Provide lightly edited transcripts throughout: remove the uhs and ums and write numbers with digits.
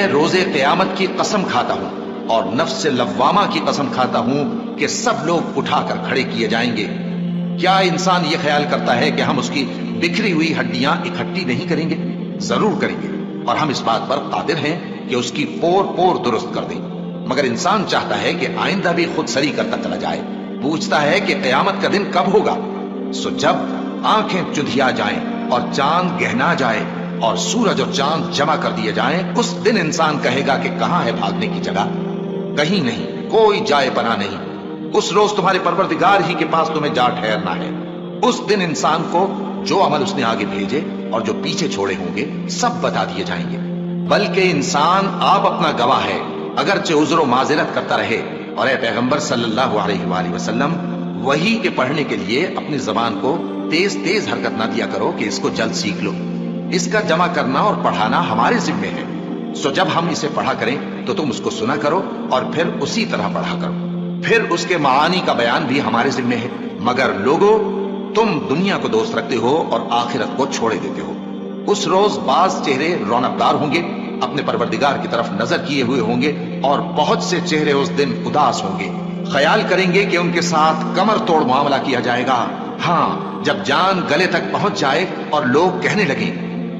روز قیامت کی قسم کھاتا ہوں اور نفس لوامہ کی قسم کھاتا ہوں کہ سب لوگ اٹھا کر کھڑے کیے جائیں گے۔ کیا انسان یہ خیال کرتا ہے کہ ہم اس کی بکھری ہوئی ہڈیاں اکٹھی نہیں کریں گے؟ ضرور کریں گے، اور ہم اس بات پر قادر ہیں کہ اس کی پور پور درست کر دیں۔ مگر انسان چاہتا ہے کہ آئندہ بھی خود سری کرتا چلا جائے، پوچھتا ہے کہ قیامت کا دن کب ہوگا۔ سو جب آنکھیں چندھیا جائیں اور چاند گہنا جائے اور سورج اور چاند جمع کر دیے جائیں، اس دن انسان کہے گا کہ کہاں ہے بھاگنے کی جگہ؟ کہیں نہیں، کوئی جائے پناہ نہیں۔ اس روز تمہارے پروردگار ہی کے پاس تمہیں جا ٹھہرنا ہے۔ اس دن انسان کو جو عمل اس نے آگے بھیجے اور جو پیچھے چھوڑے ہوں گے سب بتا دیے جائیں گے۔ بلکہ انسان آپ اپنا گواہ ہے، اگرچہ عذر و معذرت کرتا رہے۔ اور اے پیغمبر صلی اللہ علیہ وآلہ وسلم، وحی کے پڑھنے کے لیے اپنی زبان کو تیز تیز حرکت نہ دیا کرو کہ اس کو جلد سیکھ لو۔ اس کا جمع کرنا اور پڑھانا ہمارے ذمے ہے۔ سو جب ہم اسے پڑھا کریں تو تم اس کو سنا کرو اور پھر اسی طرح پڑھا کرو۔ پھر اس کے معانی کا بیان بھی ہمارے ذمے ہے۔ مگر لوگو، تم دنیا کو دوست رکھتے ہو اور آخرت کو چھوڑے دیتے ہو۔ اس روز بعض چہرے رونق دار ہوں گے، اپنے پروردگار کی طرف نظر کیے ہوئے ہوں گے، اور بہت سے چہرے اس دن اداس ہوں گے، خیال کریں گے کہ ان کے ساتھ کمر توڑ معاملہ کیا جائے گا۔ ہاں، جب جان گلے تک پہنچ جائے اور لوگ کہنے لگیں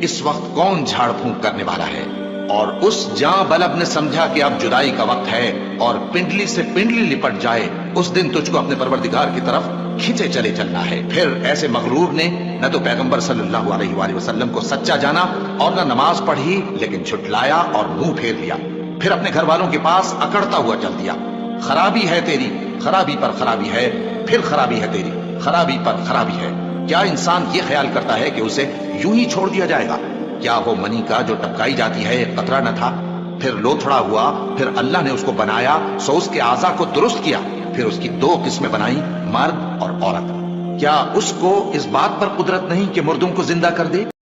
اس وقت کون جھاڑ پھونک کرنے والا ہے، اور اس جاں بلب نے سمجھا کہ اب جدائی کا وقت ہے اور پنڈلی سے پنڈلی لپٹ جائے، اس دن تجھ کو اپنے پروردگار کی طرف کھینچے چلے چلنا ہے۔ پھر ایسے مغرور نے نہ تو پیغمبر صلی اللہ علیہ وآلہ وسلم کو سچا جانا اور نہ نماز پڑھی، لیکن جھٹلایا اور منہ پھیر لیا۔ پھر اپنے گھر والوں کے پاس اکڑتا ہوا چل دیا۔ خرابی ہے تیری، خرابی پر خرابی ہے، پھر خرابی ہے تیری، خرابی پر خرابی ہے۔ کیا انسان یہ خیال کرتا ہے کہ اسے یوں ہی چھوڑ دیا جائے گا؟ کیا وہ منی کا جو ٹپکائی جاتی ہے ایک قطرہ نہ تھا؟ پھر لوتھڑا ہوا، پھر اللہ نے اس کو بنایا، سو اس کے اعضاء کو درست کیا، پھر اس کی دو قسمیں بنائیں، مرد اور عورت۔ کیا اس کو اس بات پر قدرت نہیں کہ مردوں کو زندہ کر دے؟